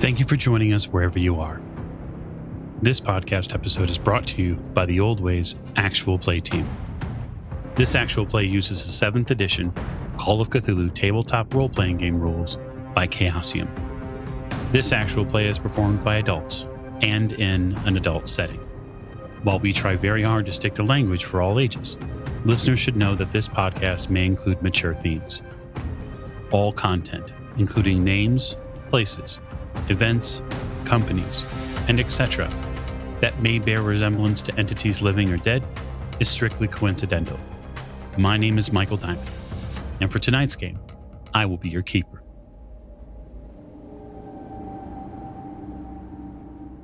Thank you for joining us wherever you are. This podcast episode is brought to you by the Old Ways Actual Play team. This actual play uses the 7th edition Call of Cthulhu tabletop role-playing game rules by Chaosium. This actual play is performed by adults and in an adult setting. While we try very hard to stick to language for all ages, listeners should know that this podcast may include mature themes. All content, including names, places, events, companies, and etc., that may bear resemblance to entities living or dead, is strictly coincidental. My name is Michael Diamond, and for tonight's game, I will be your keeper.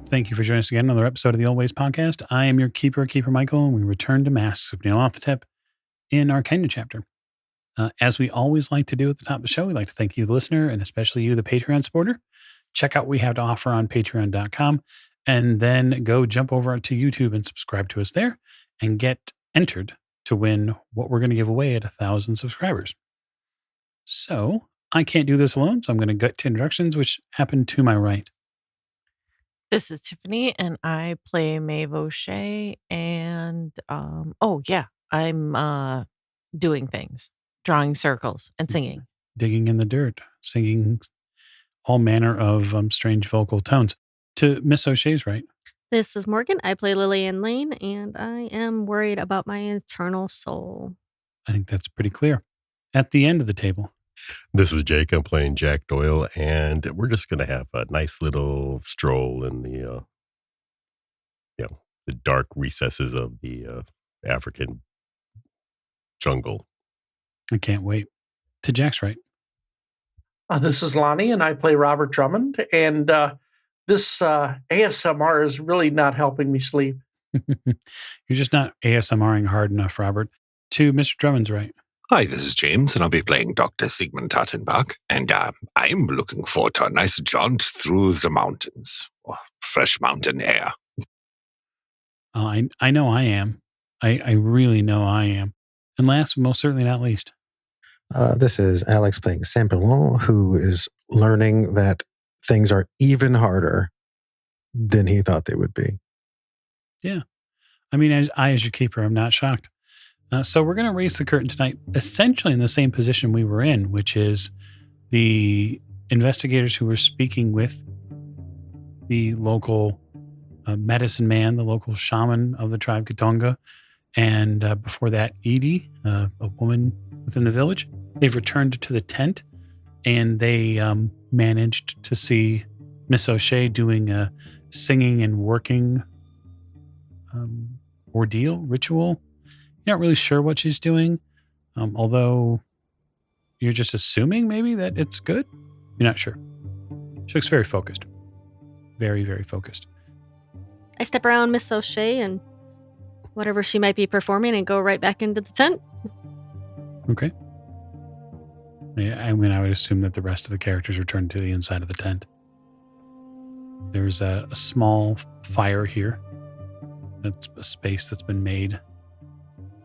Thank you for joining us again on another episode of the Old Ways Podcast. I am your keeper, Keeper Michael, and we return to Masks of Nyarlathotep in our Kenya chapter. As we always like to do at the top of the show, we'd like to thank you, the listener, and especially you, the Patreon supporter. Check out what we have to offer on patreon.com, and then go jump over to YouTube and subscribe to us there and get entered to win what we're going to give away at 1,000 subscribers. So I can't do this alone, so I'm going to get to introductions, which happen to my right. This is Tiffany, and I play Maeve O'Shea, and I'm doing things, drawing circles and singing. Digging in the dirt, singing all manner of strange vocal tones. To Miss O'Shea's right. This is Morgan. I play Lillian Lane, and I am worried about my eternal soul. I think that's pretty clear. At the end of the table. This is Jake. I'm playing Jack Doyle, and we're just going to have a nice little stroll in the dark recesses of the African jungle. I can't wait. To Jack's right. This is Lonnie, and I play Robert Drummond, and this ASMR is really not helping me sleep. You're just not ASMRing hard enough, Robert. To Mr. Drummond's right. Hi, this is James, and I'll be playing Dr. Sigmund Tattenbach, and I'm looking forward to a nice jaunt through the mountains. Fresh mountain air. I know I am. I really know I am. And last but most certainly not least. This is Alex playing Sam Bellon, who is learning that things are even harder than he thought they would be. Yeah. I mean, as your keeper, I'm not shocked. So we're going to raise the curtain tonight, essentially in the same position we were in, which is the investigators who were speaking with the local medicine man, the local shaman of the tribe Katonga, and before that, Edie, a woman within the village. They've returned to the tent, and they managed to see Miss O'Shea doing a singing and working ritual. You're not really sure what she's doing, although you're just assuming maybe that it's good. You're not sure. She looks very focused. Very, very focused. I step around Miss O'Shea and whatever she might be performing and go right back into the tent. Okay. Yeah, I mean, I would assume that the rest of the characters return to the inside of the tent. There's a small fire here. That's a space that's been made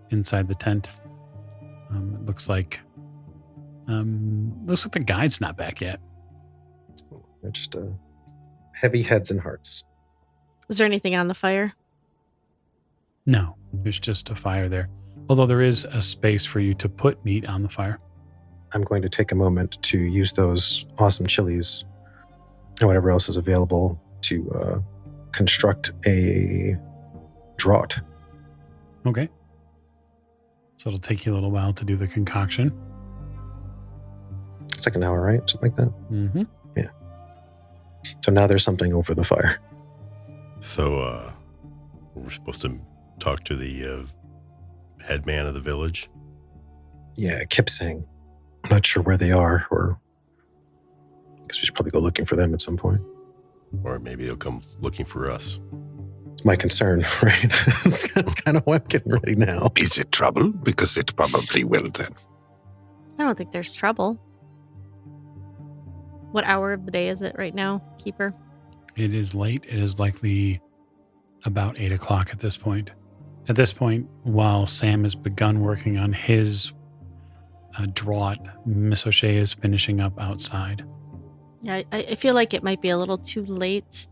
inside the tent. It looks like the guide's not back yet. They're just heavy heads and hearts. Was there anything on the fire? No, there's just a fire there. Although there is a space for you to put meat on the fire. I'm going to take a moment to use those awesome chilies and whatever else is available to construct a draught. Okay. So it'll take you a little while to do the concoction. It's like an hour, right? Something like that? Mm-hmm. Yeah. So now there's something over the fire. So we're supposed to talk to the head man of the village? Yeah, Kipsang. I'm not sure where they are, or I guess we should probably go looking for them at some point. Or maybe they'll come looking for us. It's my concern, right? That's kind of why I'm getting ready now. Is it trouble? Because it probably will then. I don't think there's trouble. What hour of the day is it right now, Keeper? It is late. It is likely about 8 o'clock at this point. At this point, while Sam has begun working on his draught, Miss O'Shea is finishing up outside. Yeah, I feel like it might be a little too late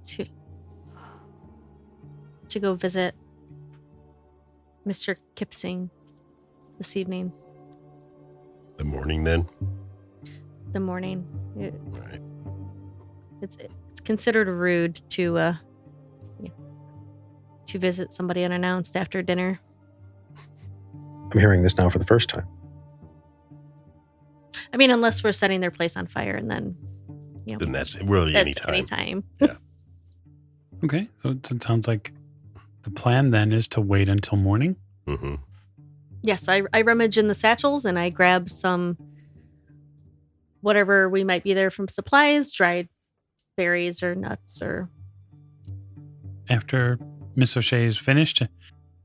to go visit Mr. Kipsang this evening. The morning then? The morning. Right. It's considered rude to visit somebody unannounced after dinner. I'm hearing this now for the first time. I mean, unless we're setting their place on fire, and then, Then that's really that's anytime. anytime. Okay, so it sounds like the plan then is to wait until morning. Mm-hmm. Yes, I rummage in the satchels and I grab some whatever we might be there from supplies, dried berries or nuts or... After Miss O'Shea is finished,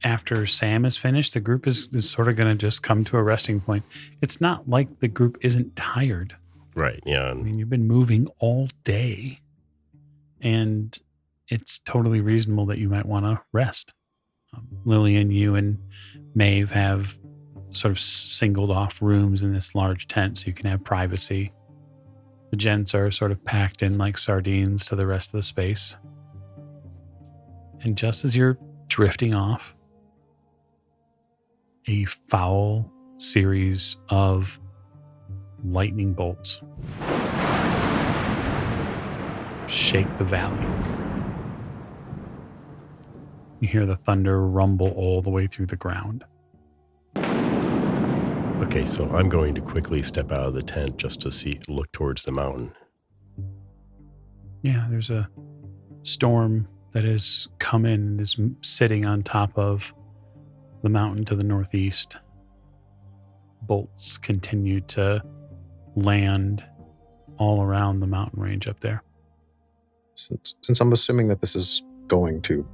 after Sam is finished, the group is sort of going to just come to a resting point. It's not like the group isn't tired. Right, yeah. I mean, you've been moving all day, and it's totally reasonable that you might want to rest. Lillian, you and Maeve have sort of singled off rooms in this large tent so you can have privacy. The gents are sort of packed in like sardines to the rest of the space. And just as you're drifting off, a foul series of lightning bolts shake the valley. You hear the thunder rumble all the way through the ground. Okay, so I'm going to quickly step out of the tent just to look towards the mountain. Yeah, there's a storm that has come in and is sitting on top of the mountain to the northeast. Bolts continue to land all around the mountain range up there. Since I'm assuming that this is going to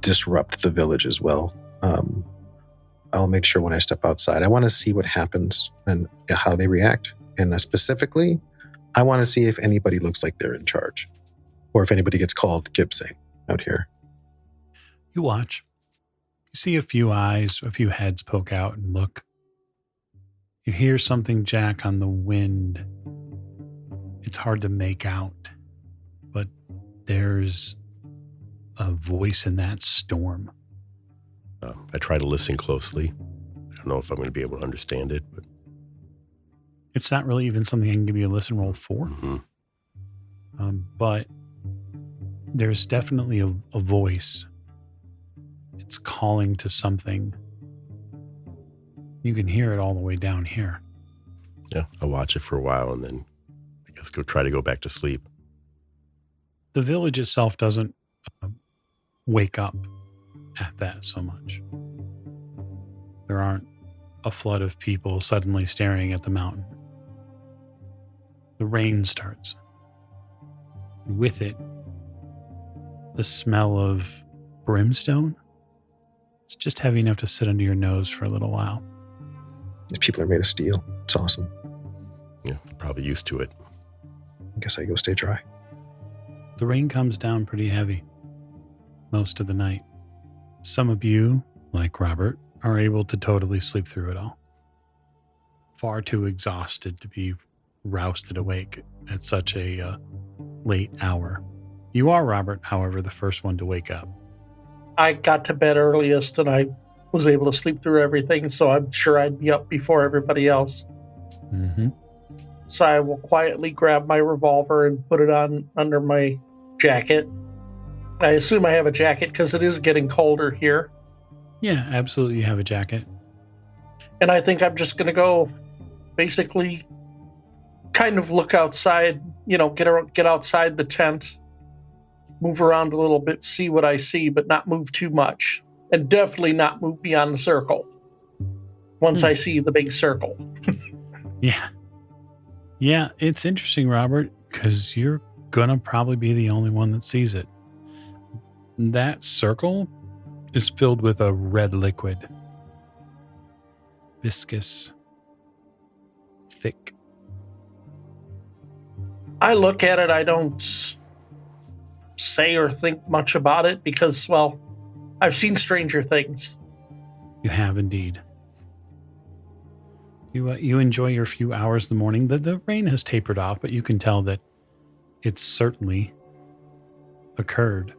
disrupt the village as well, I'll make sure when I step outside, I want to see what happens and how they react. And specifically, I want to see if anybody looks like they're in charge or if anybody gets called Kipsang out here. You watch. You see a few eyes, a few heads poke out and look. You hear something jack on the wind. It's hard to make out, but there's a voice in that storm. I try to listen closely. I don't know if I'm going to be able to understand it, but It's not really even something I can give you a listen roll for. mm-hmm. But there's definitely a voice. It's calling to something. You can hear it all the way down here. Yeah, I'll watch it for a while and then I guess try to go back to sleep. The village itself doesn't wake up at that so much. There aren't a flood of people suddenly staring at the mountain. The rain starts. With it, the smell of brimstone. It's just heavy enough to sit under your nose for a little while. These people are made of steel. It's awesome. Yeah, probably used to it. I guess I go stay dry. The rain comes down pretty heavy most of the night. Some of you, like Robert, are able to totally sleep through it all. Far too exhausted to be rousted awake at such a late hour. You are, Robert, however, the first one to wake up. I got to bed earliest and I was able to sleep through everything, so I'm sure I'd be up before everybody else. Mm-hmm. So I will quietly grab my revolver and put it on under my jacket. I assume I have a jacket because it is getting colder here. Yeah, absolutely. You have a jacket. And I think I'm just going to go basically kind of look outside, get outside the tent, move around a little bit, see what I see, but not move too much. And definitely not move beyond the circle once I see the big circle. Yeah. Yeah, it's interesting, Robert, because you're going to probably be the only one that sees it. That circle is filled with a red liquid. Viscous. Thick. I look at it, I don't say or think much about it because, well, I've seen stranger things. You have indeed. You enjoy your few hours in the morning. The rain has tapered off, but you can tell that it's certainly occurred.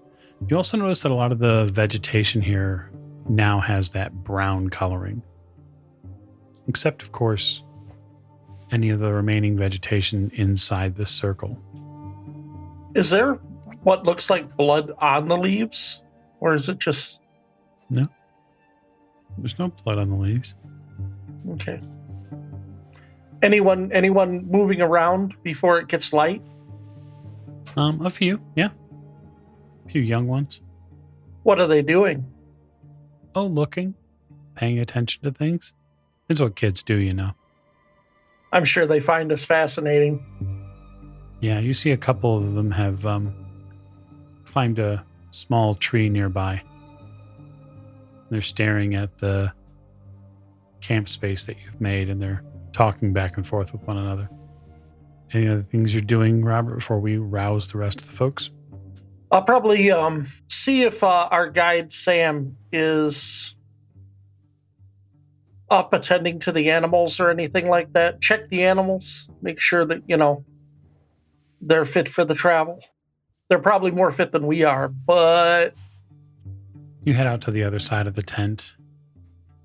You also notice that a lot of the vegetation here now has that brown coloring. Except, of course, any of the remaining vegetation inside the circle. Is there what looks like blood on the leaves? Or is it just... No. There's no blood on the leaves. Okay. Anyone moving around before it gets light? A few, yeah. A few young ones. What are they doing? Oh, looking. Paying attention to things. It's what kids do, you know. I'm sure they find us fascinating. Yeah, you see a couple of them have climbed a small tree nearby. They're staring at the camp space that you've made, and they're talking back and forth with one another. Any other things you're doing, Robert, before we rouse the rest of the folks? I'll probably see if our guide Sam is up attending to the animals or anything like that. Check the animals, make sure that, they're fit for the travel. They're probably more fit than we are, but... You head out to the other side of the tent,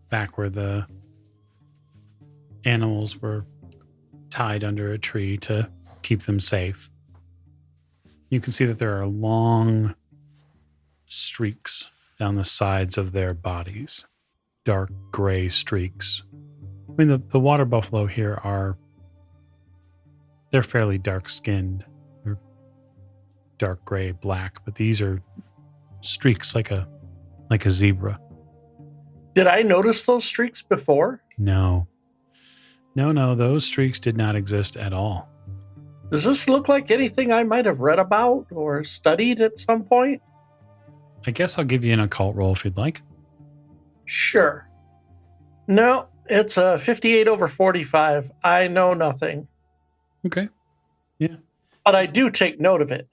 back where the animals were tied under a tree to keep them safe. You can see that there are long streaks down the sides of their bodies, dark gray streaks. I mean, the water buffalo here they're fairly dark-skinned. They're dark gray, black, but these are streaks like a zebra. Did I notice those streaks before? No, those streaks did not exist at all. Does this look like anything I might have read about or studied at some point? I guess I'll give you an occult roll if you'd like. Sure. No, it's a 58 over 45. I know nothing. Okay. Yeah. But I do take note of it.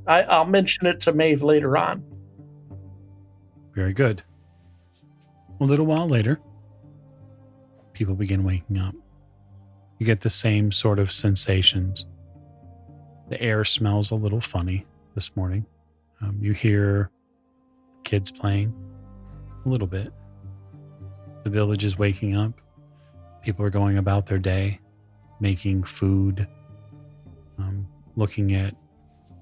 I'll mention it to Maeve later on. Very good. A little while later, people begin waking up. You get the same sort of sensations. The air smells a little funny this morning. You hear kids playing a little bit. The village is waking up. People are going about their day, making food, looking at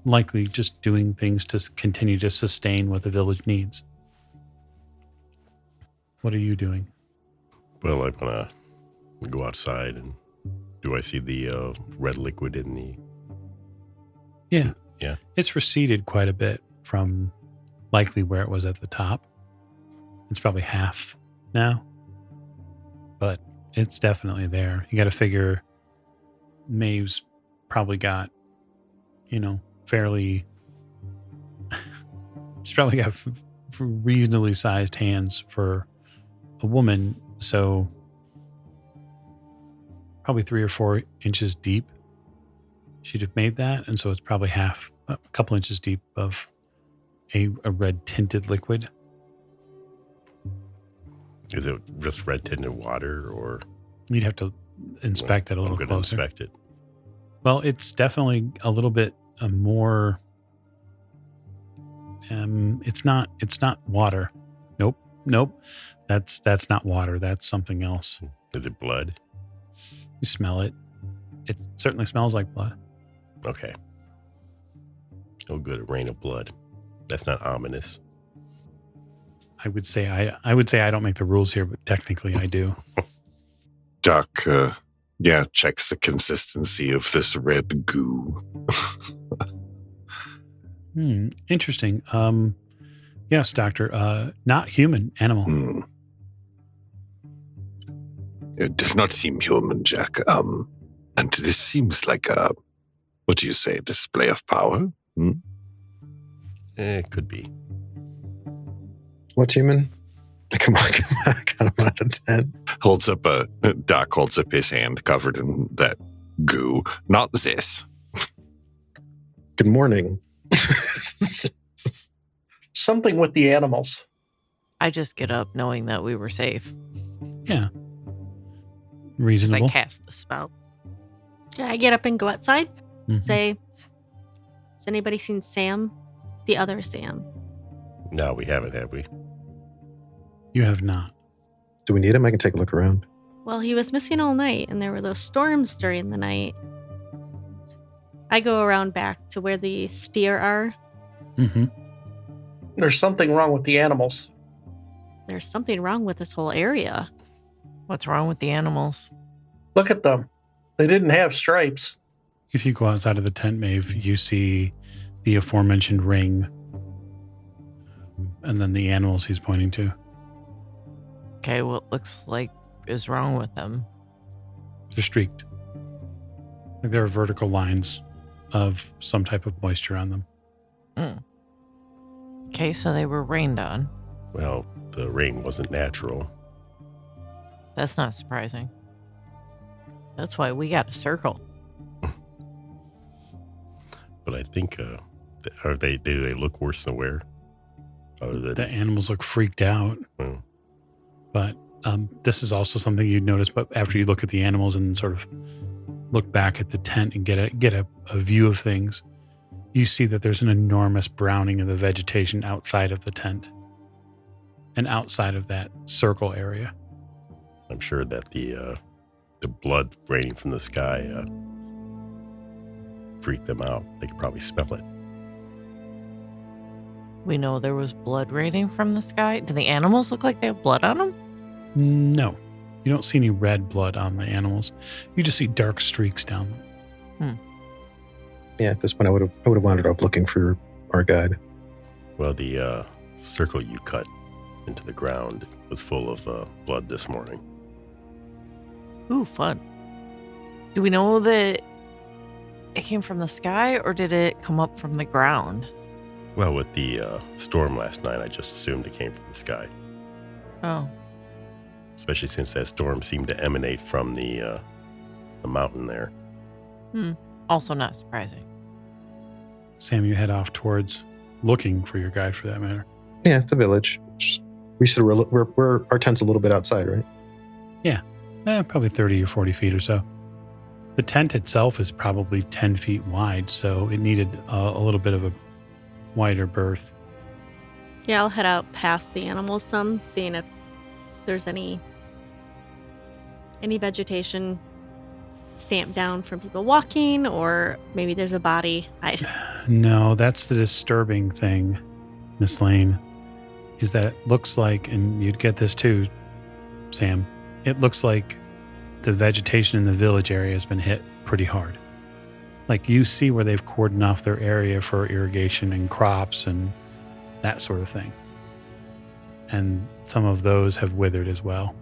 likely just doing things to continue to sustain what the village needs. What are you doing? Well, I'm going to go outside, and do I see the red liquid in the... Yeah. Yeah. It's receded quite a bit from likely where it was at the top. It's probably half now, but it's definitely there. You got to figure Maeve's probably got, fairly... She's probably got reasonably sized hands for a woman, so probably 3 or 4 inches deep. She'd have made that, and so it's probably a couple inches deep of a red tinted liquid. Is it just red tinted water, or? You'd have to inspect it a little I'm going to closer. inspect it. Well, it's definitely a little bit more. It's not water. Nope. That's not water. That's something else. Is it blood? You smell it. It certainly smells like blood. Okay. Oh, good. A rain of blood. That's not ominous. I would say I don't make the rules here, but technically I do. Doc, checks the consistency of this red goo. Interesting. Yes, doctor. Not human, animal. It does not seem human, Jack. And this seems like a, what do you say, display of power? It could be. What's human? Come on, got him out of 10. Doc holds up his hand covered in that goo. Not this. Good morning. Something with the animals. I just get up knowing that we were safe. Yeah. Because Reasonable. I cast the spell. Yeah, I get up and go outside. Mhm. Say, Has anybody seen Sam? The other Sam. No, we haven't, have we? You have not. Do we need him? I can take a look around. Well, he was missing all night, and there were those storms during the night. I go around back to where the steer are. Mm-hmm. There's something wrong with the animals. There's something wrong with this whole area. What's wrong with the animals? Look at them. They didn't have stripes. If you go outside of the tent, Maeve, you see the aforementioned ring and then the animals he's pointing to. Okay, what looks like is wrong with them? They're streaked. Like there are vertical lines of some type of moisture on them. Okay, so they were rained on. Well, the rain wasn't natural. That's not surprising. That's why we got a circle. But I think, do they look worse than where? Other than, The animals look freaked out. well, But this is also something you'd notice. But after you look at the animals and sort of look back at the tent and get a view of things, you see that there's an enormous browning of the vegetation outside of the tent and outside of that circle area. I'm sure that the blood raining from the sky freaked them out. They could probably smell it. We know there was blood raining from the sky. Do the animals look like they have blood on them? No, you don't see any red blood on the animals. You just see dark streaks down them. Yeah, at this point I would have wandered off looking for our guide. Well, the circle you cut into the ground was full of blood this morning. Ooh, fun. Do we know that it came from the sky or did it come up from the ground? Well, with the storm last night, I just assumed it came from the sky. Oh, Especially since that storm seemed to emanate from the mountain there. also not surprising. Sam, you head off towards looking for your guide, for that matter. Yeah, the village. We said we're our tent's a little bit outside, right? Probably 30 or 40 feet or so. The tent itself is probably 10 feet wide, so it needed a little bit of a wider berth. Yeah, I'll head out past the animals some, seeing if there's any vegetation stamped down from people walking, or maybe there's a body. No, that's the disturbing thing, Miss Lane, is that it looks like, and you'd get this too, Sam, it looks like the vegetation in the village area has been hit pretty hard. Like you see where they've cordoned off their area for irrigation and crops and that sort of thing. And some of those have withered as well.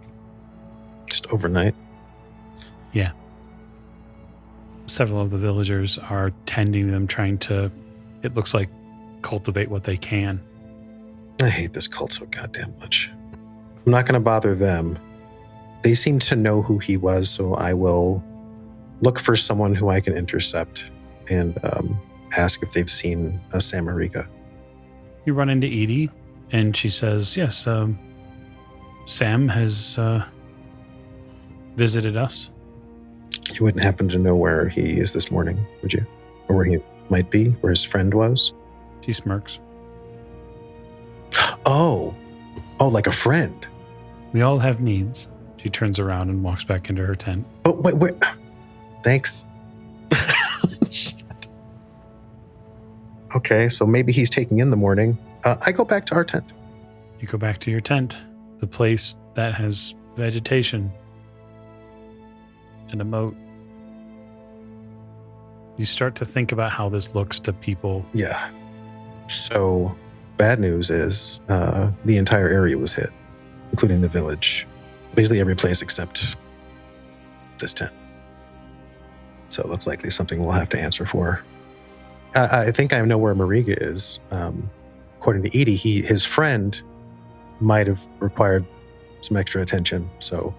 Just overnight. Yeah. Several of the villagers are tending them, trying to, it looks like, cultivate what they can. I hate this cult so goddamn much. I'm not going to bother them. They seem to know who he was, so I will look for someone who I can intercept and ask if they've seen a Samariga. You run into Edie, and she says, yes, Sam has visited us. You wouldn't happen to know where he is this morning, would you? Or where he might be, where his friend was? She smirks. Oh, like a friend. We all have needs. She turns around and walks back into her tent. Oh, wait. Thanks. Shit. Okay, so maybe he's taking in the morning. I go back to our tent. You go back to your tent, the place that has vegetation and a moat. You start to think about how this looks to people. Yeah. So, bad news is the entire area was hit, including the village. Basically every place except this tent. So that's likely something we'll have to answer for. I think I know where Mariga is. According to Edie, his friend might have required some extra attention. So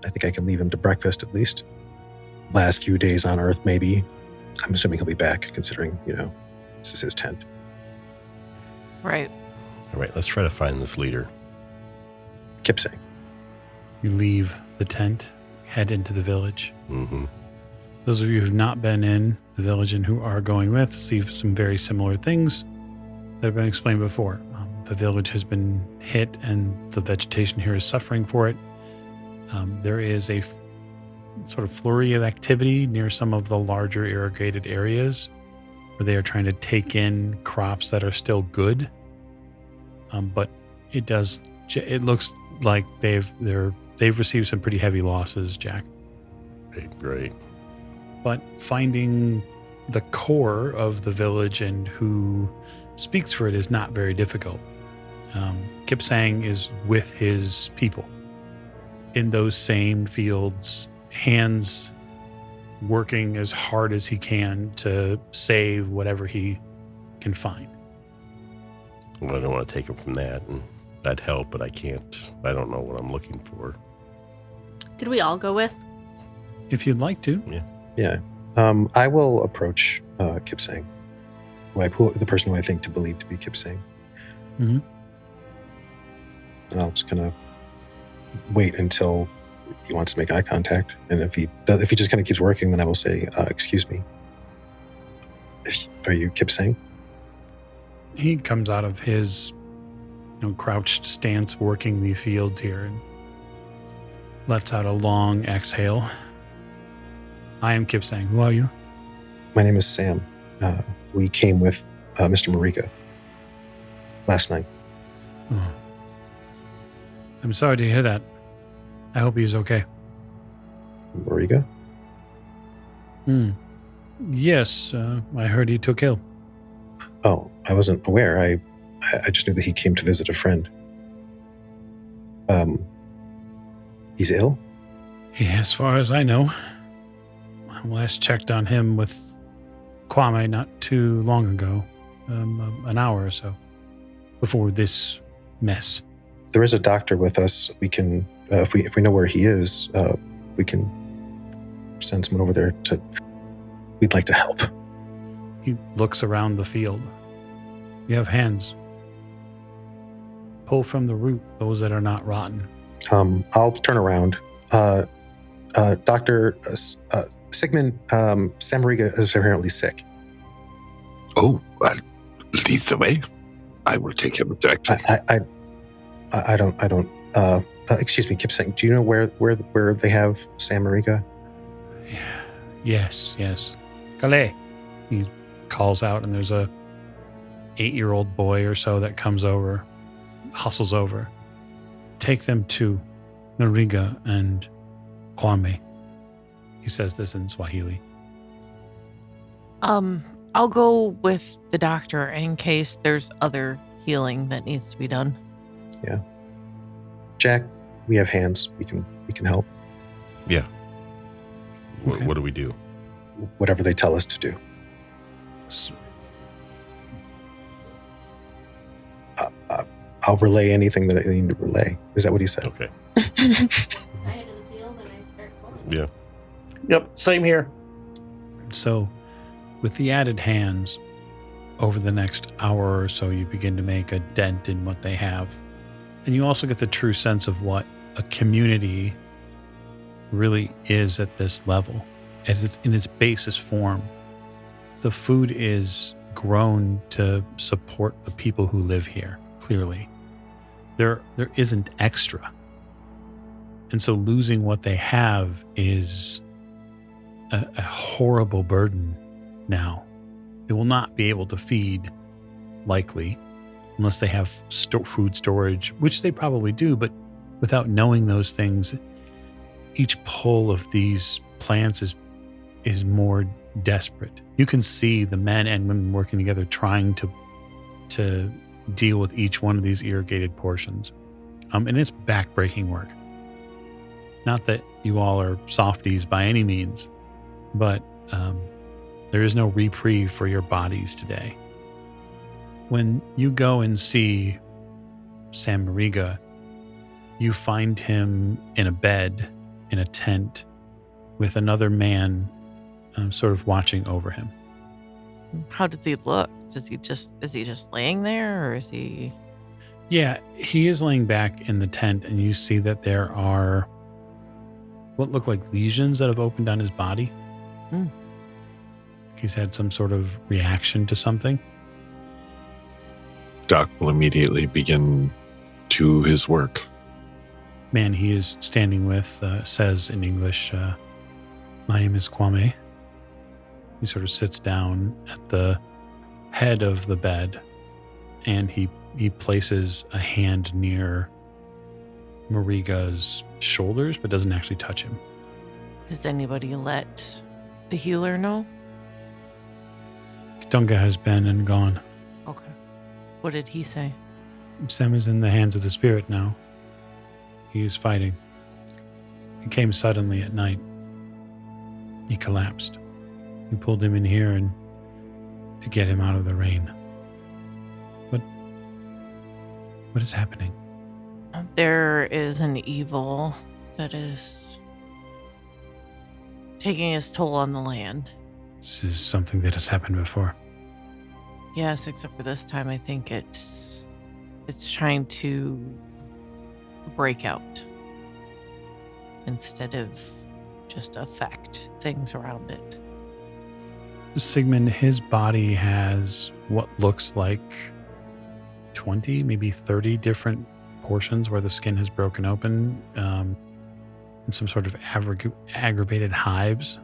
I think I can leave him to breakfast at least. Last few days on Earth, maybe. I'm assuming he'll be back, considering, this is his tent. Right. All right, let's try to find this leader. Kipsang. You leave the tent, head into the village. Mm-hmm. Those of you who've not been in the village and who are going with see some very similar things that have been explained before. The village has been hit and the vegetation here is suffering for it. There is a sort of flurry of activity near some of the larger irrigated areas where they are trying to take in crops that are still good. But it looks like they've received some pretty heavy losses, Jack. Great. But finding the core of the village and who speaks for it is not very difficult. Kipsang is with his people in those same fields, hands working as hard as he can to save whatever he can find. Well, I don't want to take him from that, and that'd help, but I can't. I don't know what I'm looking for. Did we all go with? If you'd like to. Yeah. I will approach Kipsang, the person who I think to believe to be Kipsang. Mm-hmm. And I'll just kind of wait until he wants to make eye contact. And if he just kind of keeps working, then I will say, excuse me. Are you Kipsang? He comes out of his crouched stance working the fields here and lets out a long exhale. I am Kipsang. Who are you? My name is Sam. We came with Mr. Marika last night. Oh. I'm sorry to hear that. I hope he's okay. Marika? Yes, I heard he took ill. Oh, I wasn't aware. I just knew that he came to visit a friend. He's ill? Yeah, as far as I know. I last checked on him with Kwame not too long ago, an hour or so, before this mess. There is a doctor with us. We can, if we know where he is, we can send someone over there to. We'd like to help. He looks around the field. You have hands. Pull from the root those that are not rotten. I'll turn around. Dr. Sigmund, Samariga is apparently sick. Oh, well, lead the way. I will take him directly. I don't. Excuse me, Kipsang. Do you know where they have Samariga? Yes. Calais. He calls out, and there's a 8-year-old boy or so that comes over, hustles over. Take them to Nariga and Kwame. He says this in Swahili. I'll go with the doctor in case there's other healing that needs to be done. Yeah. Jack, we have hands. We can help. Yeah. Okay. What do we do? Whatever they tell us to do. I'll relay anything that I need to relay. Is that what he said? Okay. I head to the field and I start pulling. Yeah. Yep, same here. So, with the added hands, over the next hour or so, you begin to make a dent in what they have. And you also get the true sense of what a community really is at this level. In its basis form, the food is grown to support the people who live here, clearly. There isn't extra. And so losing what they have is a horrible burden now. They will not be able to feed, likely, unless they have food storage, which they probably do, but without knowing those things, each pull of these plants is more desperate. You can see the men and women working together trying to deal with each one of these irrigated portions. And it's backbreaking work. Not that you all are softies by any means, but there is no reprieve for your bodies today. When you go and see Sam Mariga, you find him in a bed, in a tent, with another man sort of watching over him. How does he look? Is he just laying there, or is he? Yeah, he is laying back in the tent, and you see that there are what look like lesions that have opened on his body. He's had some sort of reaction to something. Doc will immediately begin to his work. Man he is standing with says in English, "My name is Kwame." He sort of sits down at the head of the bed, and he places a hand near Mariga's shoulders, but doesn't actually touch him. Does anybody let the healer know? Dunga has been and gone. Okay. What did he say? Sam is in the hands of the spirit now. He is fighting. He came suddenly at night. He collapsed. We pulled him in here and to get him out of the rain. What is happening? There is an evil that is taking its toll on the land. This is something that has happened before. Yes, except for this time, I think it's trying to break out instead of just affect things around it. Sigmund, his body has what looks like 20, maybe 30 different portions where the skin has broken open, and some sort of aggravated hives.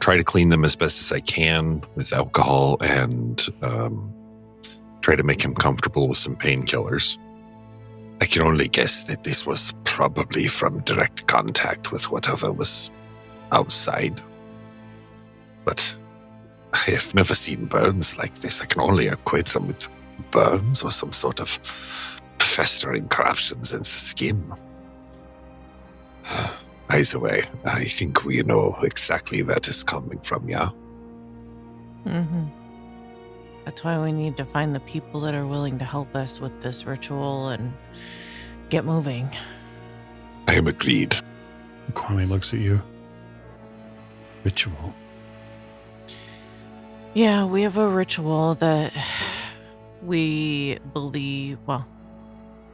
Try to clean them as best as I can with alcohol and try to make him comfortable with some painkillers. I can only guess that this was probably from direct contact with whatever was outside. But I have never seen burns like this. I can only equate them with burns or some sort of festering corruptions in the skin. Either way, I think we know exactly where it is coming from, yeah? Mm-hmm. That's why we need to find the people that are willing to help us with this ritual and get moving. I am agreed. Kwame looks at you. Ritual. Yeah, we have a ritual that we believe, well,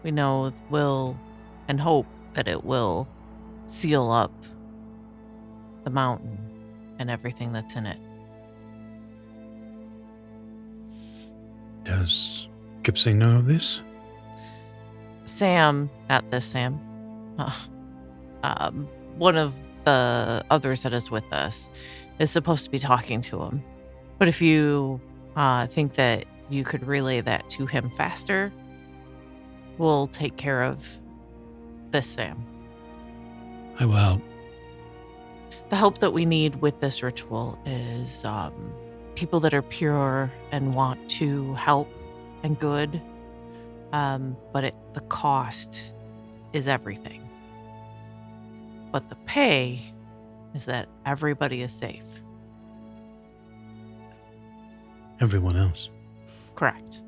we know will and hope that it will seal up the mountain and everything that's in it. Does Kipsang know of this? Sam, not this Sam, one of the others that is with us is supposed to be talking to him. But if you think that you could relay that to him faster, we'll take care of this Sam. I will help. The help that we need with this ritual is people that are pure and want to help and good, but the cost is everything. But the pay is that everybody is safe. Everyone else. Correct.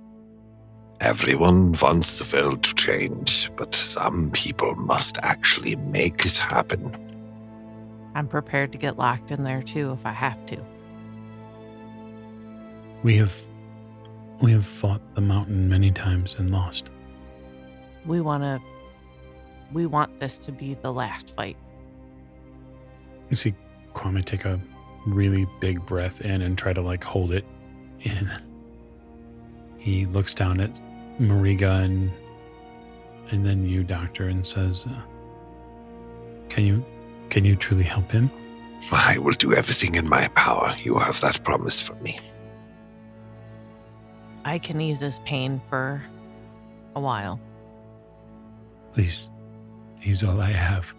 Everyone wants the world to change, but some people must actually make it happen. I'm prepared to get locked in there too if I have to. We have fought the mountain many times and lost. We want this to be the last fight. You see Kwame take a really big breath in and try to hold it in. He looks down at Mariga and then you, Doctor, and says, Can you truly help him? I will do everything in my power. You have that promise from me. I can ease his pain for a while. Please. He's all I have.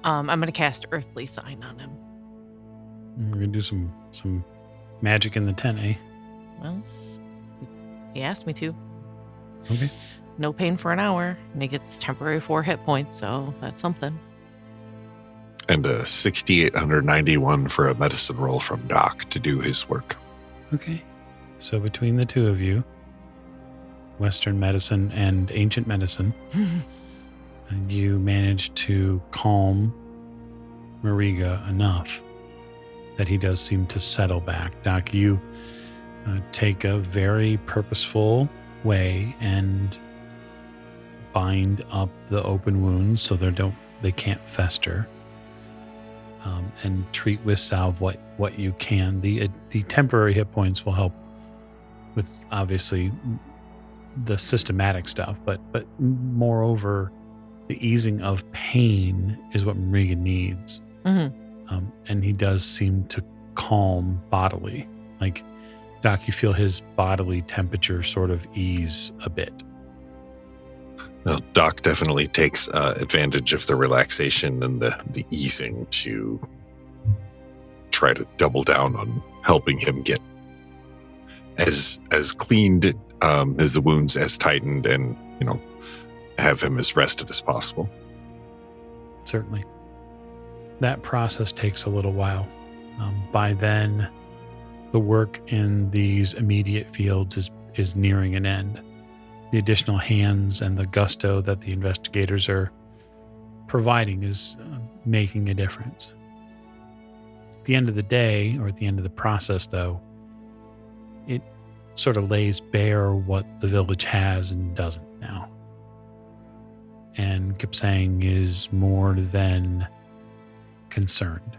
I'm going to cast Earthly Sign on him. We're going to do some magic in the tent, eh? Well, he asked me to. Okay. No pain for an hour, and he gets temporary 4 hit points, so that's something. And a 6,891 for a medicine roll from Doc to do his work. Okay. So between the two of you, Western medicine and ancient medicine, and you manage to calm Mariga enough that he does seem to settle back. Doc, you take a very purposeful way and bind up the open wounds so they can't fester. and treat with salve what you can. The temporary hit points will help with obviously the systematic stuff, but moreover, the easing of pain is what Mariga needs. Mm-hmm. And he does seem to calm bodily. Like, Doc, you feel his bodily temperature sort of ease a bit. Well, Doc definitely takes advantage of the relaxation and the easing to try to double down on helping him get as cleaned as the wounds, as tightened, and have him as rested as possible. Certainly. That process takes a little while. By then, the work in these immediate fields is nearing an end. The additional hands and the gusto that the investigators are providing is making a difference. At the end of the day, or at the end of the process, though, it sort of lays bare what the village has and doesn't now. And Kipsang is more than concerned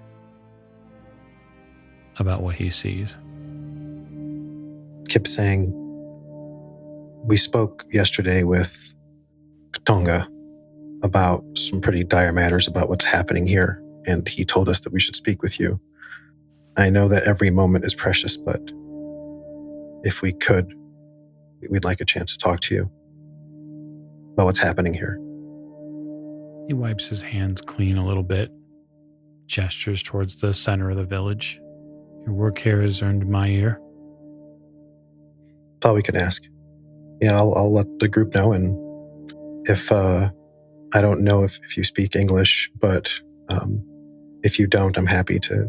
about what he sees. Kipsang, we spoke yesterday with Katonga about some pretty dire matters about what's happening here, and he told us that we should speak with you. I know that every moment is precious, but if we could, we'd like a chance to talk to you about what's happening here. He wipes his hands clean a little bit, gestures towards the center of the village. Your work here has earned my ear. That's all we can ask. Yeah, I'll let the group know, and if I don't know if you speak English, but if you don't, I'm happy to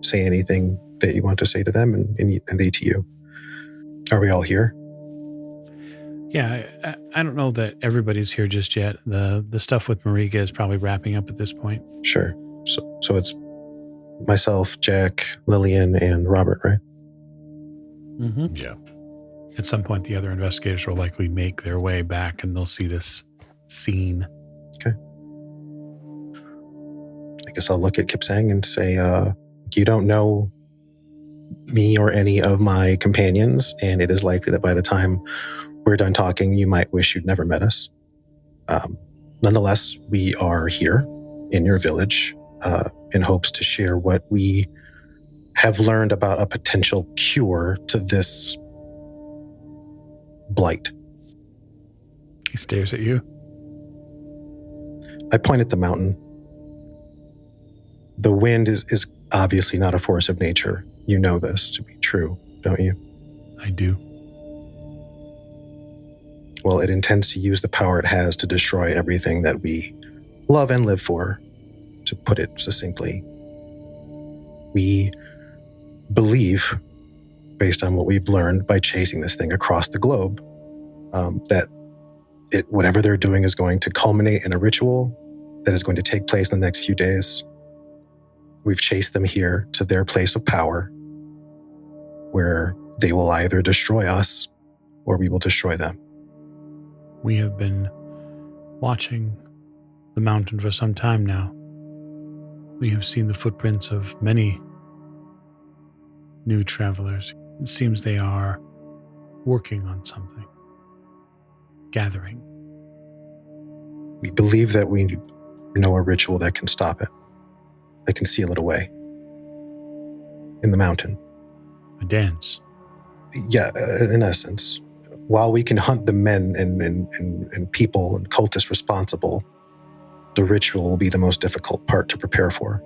say anything that you want to say to them and they to you. Are we all here? Yeah, I don't know that everybody's here just yet. The stuff with Mariga is probably wrapping up at this point. Sure. So it's myself, Jack, Lillian, and Robert, right? Mm-hmm. Yeah. At some point, the other investigators will likely make their way back and they'll see this scene. Okay. I guess I'll look at Kipsang and say, you don't know me or any of my companions, and it is likely that by the time we're done talking, you might wish you'd never met us. Nonetheless, we are here in your village in hopes to share what we have learned about a potential cure to this blight. He stares at you. I point at the mountain. The wind is obviously not a force of nature. You know this to be true, don't you? I do. Well, it intends to use the power it has to destroy everything that we love and live for, to put it succinctly. We believe, based on what we've learned by chasing this thing across the globe, that whatever they're doing is going to culminate in a ritual that is going to take place in the next few days. We've chased them here to their place of power, where they will either destroy us or we will destroy them. We have been watching the mountain for some time now. We have seen the footprints of many new travelers. It seems they are working on something, gathering. We believe that we know a ritual that can stop it, that can seal it away in the mountain. A dance. Yeah, in essence. While we can hunt the men and people and cultists responsible, the ritual will be the most difficult part to prepare for.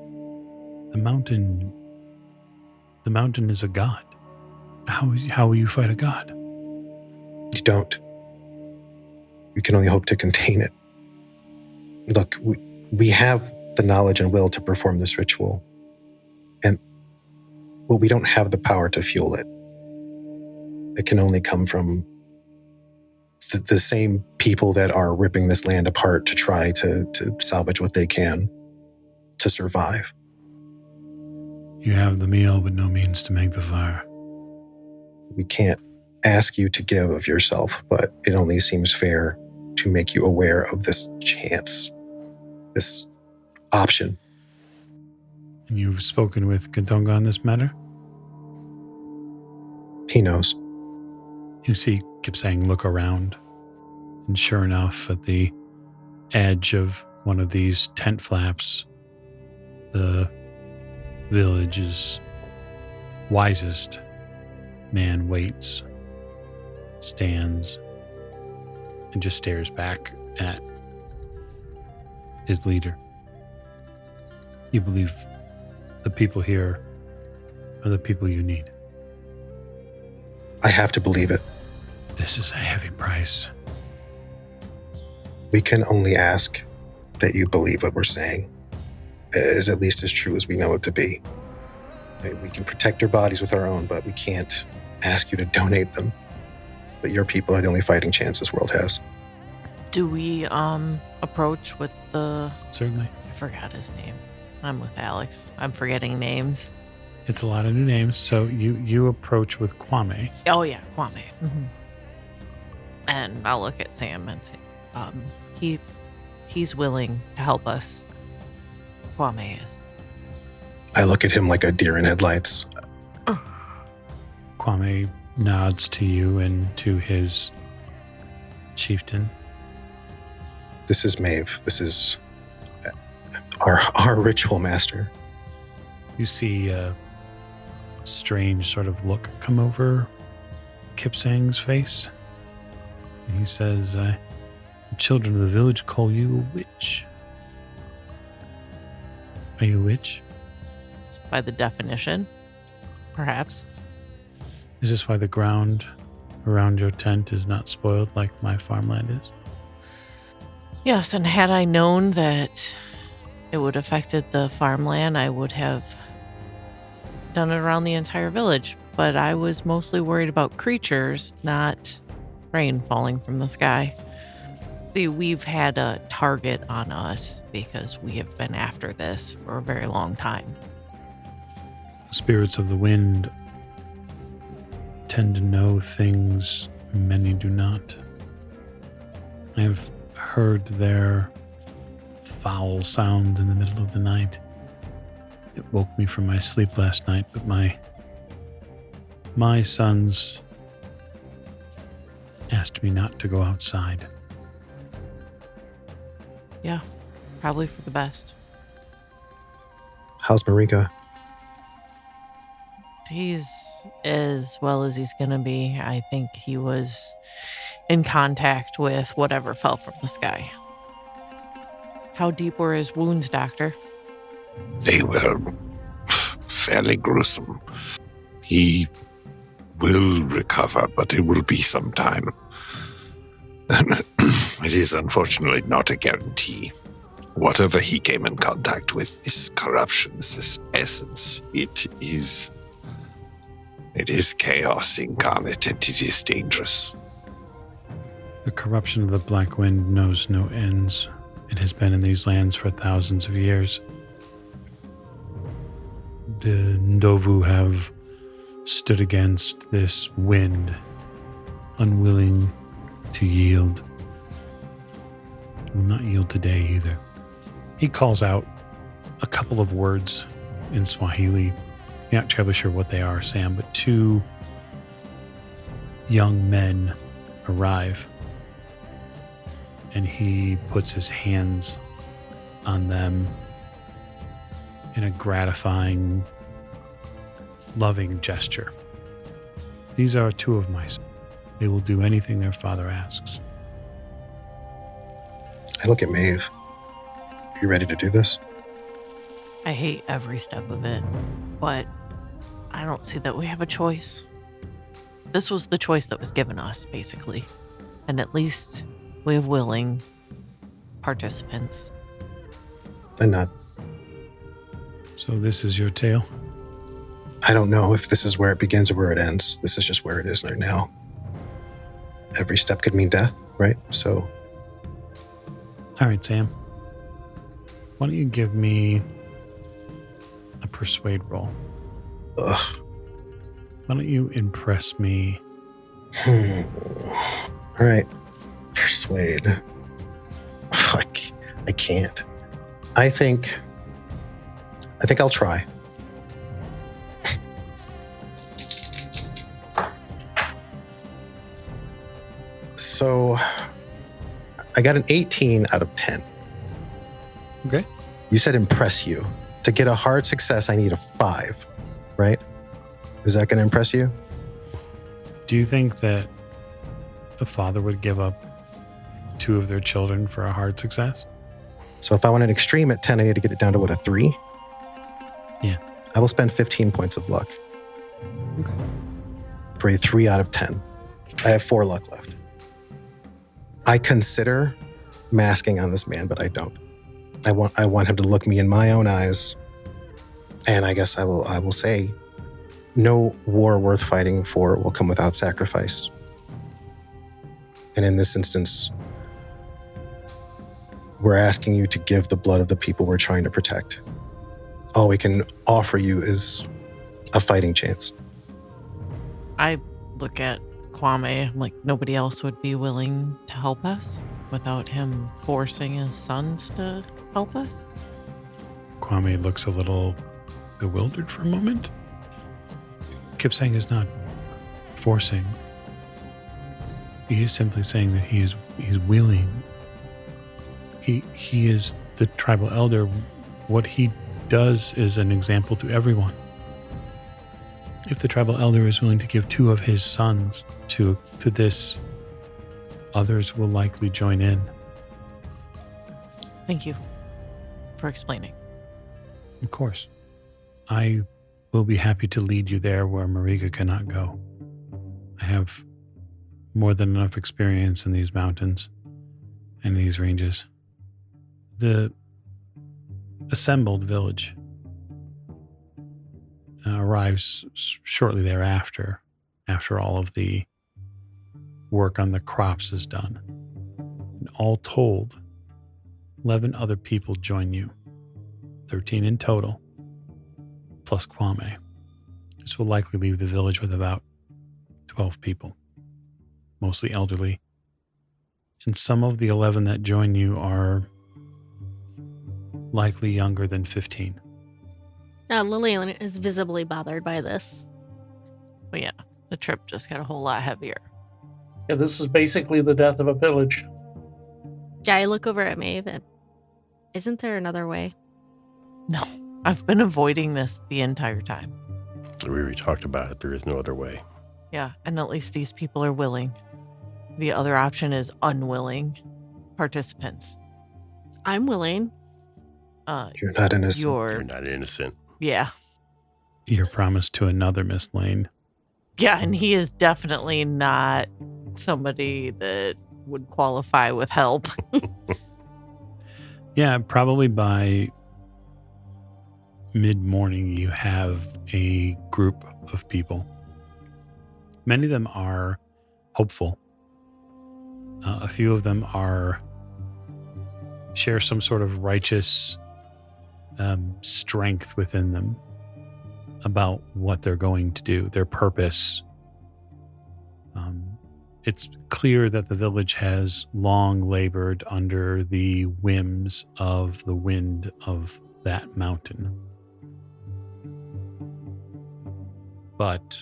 The mountain is a god. How will you fight a god? You don't. We can only hope to contain it. Look, we have the knowledge and will to perform this ritual. And, well, we don't have the power to fuel it. It can only come from the same people that are ripping this land apart to try to salvage what they can to survive. You have the meal, but no means to make the fire. We can't ask you to give of yourself, but it only seems fair to make you aware of this chance, this option And you've spoken with Katonga on this matter? He knows. You see Kipsang look around, and sure enough, at the edge of one of these tent flaps, the village's wisest man waits, stands, and just stares back at his leader. You believe the people here are the people you need. I have to believe it. This is a heavy price. We can only ask that you believe what we're saying is at least as true as we know it to be. We can protect your bodies with our own, but we can't ask you to donate them. But your people are the only fighting chance this world has. Do we approach with the... Certainly. I forgot his name. I'm with Alex. I'm forgetting names. It's a lot of new names. So you approach with Kwame. Oh, yeah, Kwame. Mm-hmm. And I'll look at Sam and say, he's willing to help us. Kwame is. I look at him like a deer in headlights. Kwame nods to you and to his chieftain. This is Maeve. This is our ritual master. You see a strange sort of look come over Kipsang's face. And he says, the children of the village call you a witch. Are you a witch? By the definition, perhaps. Is this why the ground around your tent is not spoiled like my farmland is? Yes, and had I known that it would have affected the farmland, I would have done it around the entire village. But I was mostly worried about creatures, not rain falling from the sky. See, we've had a target on us because we have been after this for a very long time. Spirits of the wind tend to know things many do not. I have heard their foul sound in the middle of the night. It woke me from my sleep last night, but my sons asked me not to go outside. Yeah, probably for the best. How's Marika? He's as well as he's going to be. I think he was in contact with whatever fell from the sky. How deep were his wounds, Doctor? They were fairly gruesome. He will recover, but it will be some time. It is unfortunately not a guarantee. Whatever he came in contact with, this corruption, this essence, it is chaos incarnate, and it is dangerous. The corruption of the Black Wind knows no ends. It has been in these lands for thousands of years. The Ndovu have stood against this wind, unwilling to yield. Will not yield today either. He calls out a couple of words in Swahili. You're not terribly sure what they are, Sam, but two young men arrive, and he puts his hands on them in a gratifying, loving gesture. These are two of my sons. They will do anything their father asks. I look at Maeve. You ready to do this? I hate every step of it, but I don't see that we have a choice. This was the choice that was given us, basically. And at least we have willing participants. And not. So this is your tale? I don't know if this is where it begins or where it ends. This is just where it is right now. Every step could mean death, right? So. All right, Sam. Why don't you give me a persuade roll? Ugh. Why don't you impress me? All right. Persuade. I can't. I think I think I'll try. So I got an 18 out of 10. Okay. You said impress you. To get a hard success, I need a 5, right? Is that going to impress you? Do you think that a father would give up 2 of their children for a hard success? So if I want an extreme at 10, I need to get it down to what, a 3? Yeah. I will spend 15 points of luck Okay. for a 3 out of 10. I have 4 luck left. I consider masking on this man, but I don't. I want him to look me in my own eyes, and I guess I will say, no war worth fighting for will come without sacrifice. And in this instance, we're asking you to give the blood of the people we're trying to protect. All we can offer you is a fighting chance. I look at Kwame like nobody else would be willing to help us without him forcing his sons to help us. Kwame looks a little bewildered for a moment. Kipsang is not forcing. He is simply saying that he's willing. He is the tribal elder. What he does is an example to everyone. If the tribal elder is willing to give 2 of his sons to this, others will likely join in. Thank you for explaining. Of course. I will be happy to lead you there where Mariga cannot go. I have more than enough experience in these mountains and these ranges. The assembled village arrives shortly thereafter, after all of the work on the crops is done. And all told, 11 other people join you, 13 in total, plus Kwame. This will likely leave the village with about 12 people, mostly elderly. And some of the 11 that join you are likely younger than 15. Lillian is visibly bothered by this. But yeah, the trip just got a whole lot heavier. Yeah, this is basically the death of a village. Yeah, I look over at Maeve and isn't there another way? No, I've been avoiding this the entire time. We already talked about it. There is no other way. Yeah, and at least these people are willing. The other option is unwilling participants. I'm willing. You're not innocent. You're not innocent. Yeah. Your promise to another Miss Lane. Yeah, and he is definitely not somebody that would qualify with help. Yeah, probably by mid-morning you have a group of people. Many of them are hopeful. A few of them share some sort of righteous strength within them about what they're going to do, their purpose. It's clear that the village has long labored under the whims of the wind of that mountain. But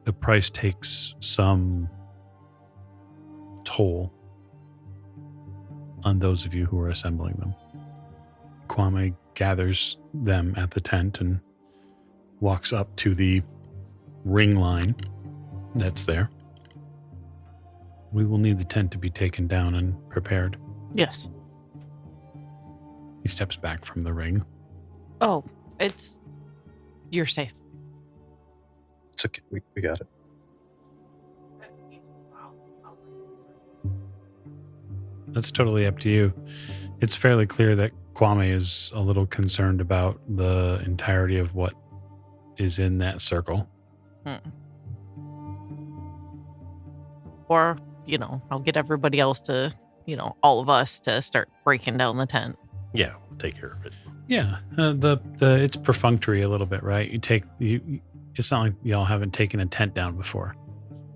the price takes some toll on those of you who are assembling them. Kwame gathers them at the tent and walks up to the ring line that's there. We will need the tent to be taken down and prepared. Yes. He steps back from the ring. Oh, you're safe. It's okay. We got it. That's totally up to you. It's fairly clear that Kwame is a little concerned about the entirety of what is in that circle. Or, I'll get everybody else to, all of us to start breaking down the tent. Yeah, we'll take care of it. Yeah, it's perfunctory a little bit, right? It's not like y'all haven't taken a tent down before,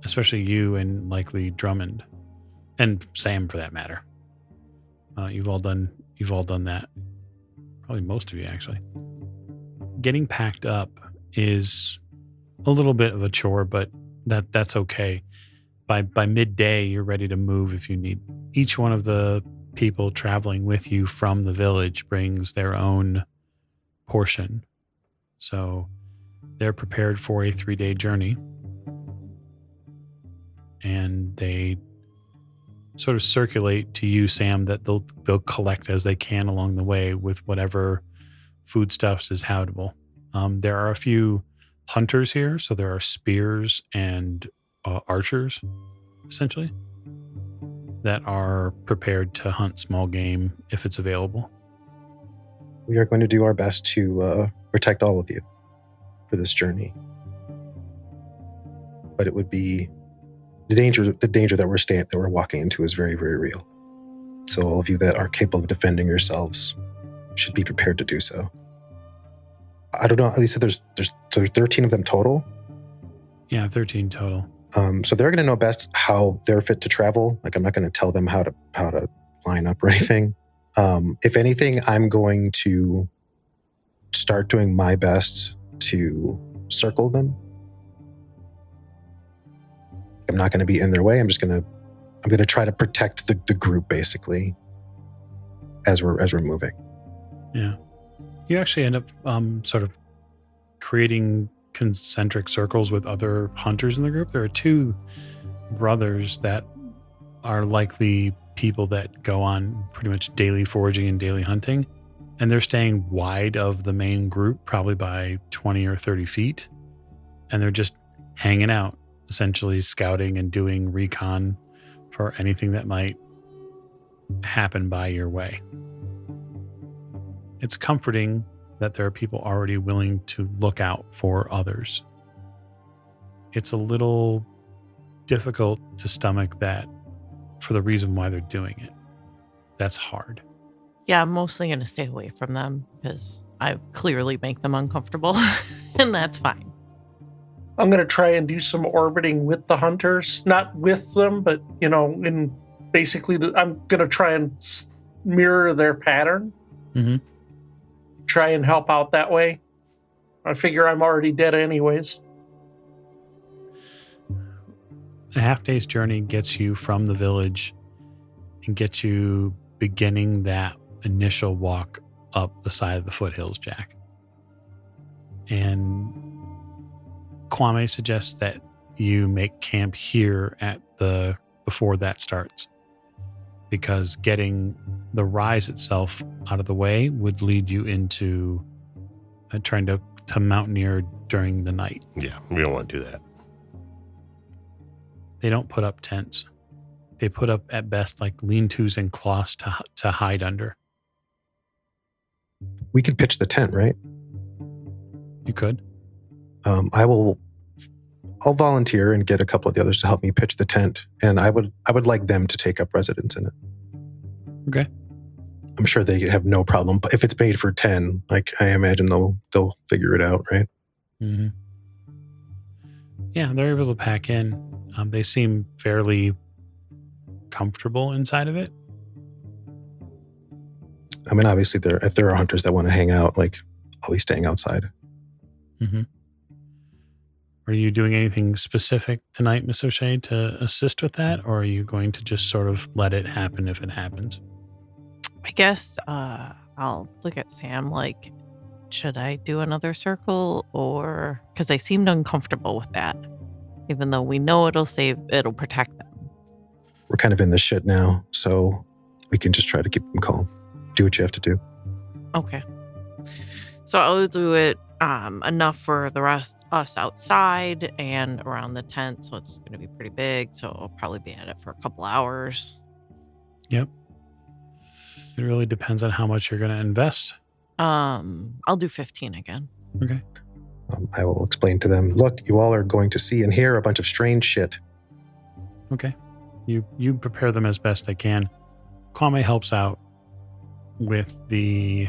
especially you and likely Drummond, and Sam for that matter. You've all done that probably most of you actually. Getting packed up is a little bit of a chore, but that's okay. By midday, you're ready to move if you need. Each one of the people traveling with you from the village brings their own portion. So they're prepared for a 3-day journey. And they sort of circulate to you, Sam, that they'll collect as they can along the way with whatever foodstuffs is habitable. There are a few hunters here, so there are spears and archers, essentially, that are prepared to hunt small game if it's available. We are going to do our best to protect all of you for this journey. But it would be the danger that we're walking into is very, very real. So all of you that are capable of defending yourselves should be prepared to do so. I don't know. At least there's 13 of them total. Yeah, 13 total. So they're going to know best how they're fit to travel. Like, I'm not going to tell them how to line up or anything. If anything, I'm going to start doing my best to circle them. I'm not going to be in their way. I'm going to try to protect the group basically as we're moving. Yeah. You actually end up sort of creating concentric circles with other hunters in the group. There are 2 brothers that are likely people that go on pretty much daily foraging and daily hunting, and they're staying wide of the main group, probably by 20 or 30 feet, and they're just hanging out, essentially scouting and doing recon for anything that might happen by your way. It's comforting that there are people already willing to look out for others. It's a little difficult to stomach that for the reason why they're doing it. That's hard. Yeah, I'm mostly going to stay away from them because I clearly make them uncomfortable, and that's fine. I'm going to try and do some orbiting with the hunters, not with them, but, in basically, I'm going to try and mirror their pattern. Mm-hmm. Try and help out that way. I figure I'm already dead anyways. A half-day's journey gets you from the village and gets you beginning that initial walk up the side of the foothills, Jack. And Kwame suggests that you make camp here before that starts, because getting the rise itself out of the way would lead you into trying to mountaineer during the night. Yeah, we don't want to do that. They don't put up tents. They put up at best like lean-tos and cloths to hide under. We can pitch the tent, right? You could. I'll volunteer and get a couple of the others to help me pitch the tent, and I would like them to take up residence in it. Okay. I'm sure they have no problem, but if it's made for 10, like, I imagine they'll figure it out, right? Mm-hmm. Yeah, they're able to pack in. They seem fairly comfortable inside of it. I mean, obviously, if there are hunters that want to hang out, like, I'll be staying outside. Mm-hmm. Are you doing anything specific tonight, Miss O'Shea, to assist with that? Or are you going to just sort of let it happen if it happens? I guess I'll look at Sam like, should I do another circle? Or because they seemed uncomfortable with that, even though we know it'll protect them. We're kind of in the shit now, so we can just try to keep them calm. Do what you have to do. Okay. So I'll do it enough for the rest us outside and around the tent, so it's going to be pretty big. So I'll probably be at it for a couple hours. Yep. It really depends on how much you're going to invest. I'll do 15 again. Okay. I will explain to them, look, you all are going to see and hear a bunch of strange shit. Okay. You prepare them as best they can. Kwame helps out with the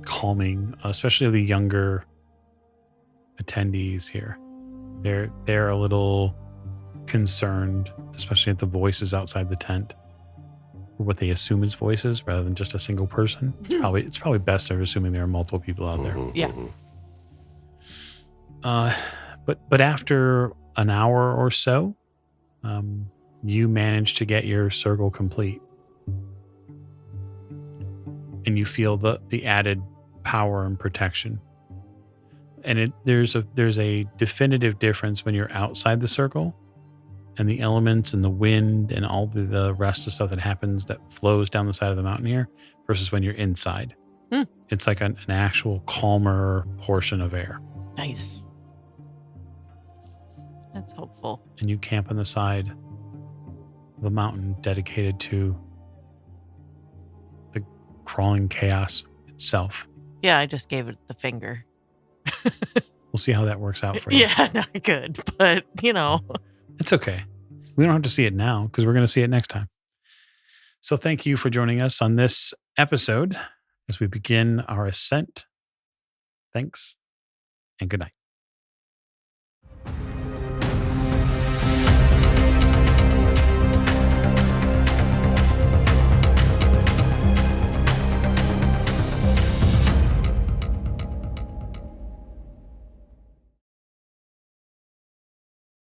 calming, especially the younger attendees here. They're a little concerned, especially at the voices outside the tent. what they assume is voices rather than just a single person. It's probably best they're assuming there are multiple people out there. Yeah. But after an hour or so, you manage to get your circle complete, and you feel the added power and protection. And there's a definitive difference when you're outside the circle, and the elements and the wind and all the rest of the stuff that happens that flows down the side of the mountain here, versus when you're inside. It's like an actual calmer portion of air. Nice. That's helpful. And you camp on the side of a mountain dedicated to the crawling chaos itself. Yeah, I just gave it the finger. We'll see how that works out for you. Yeah, not good, but It's okay. We don't have to see it now because we're going to see it next time. So thank you for joining us on this episode as we begin our ascent. Thanks and good night.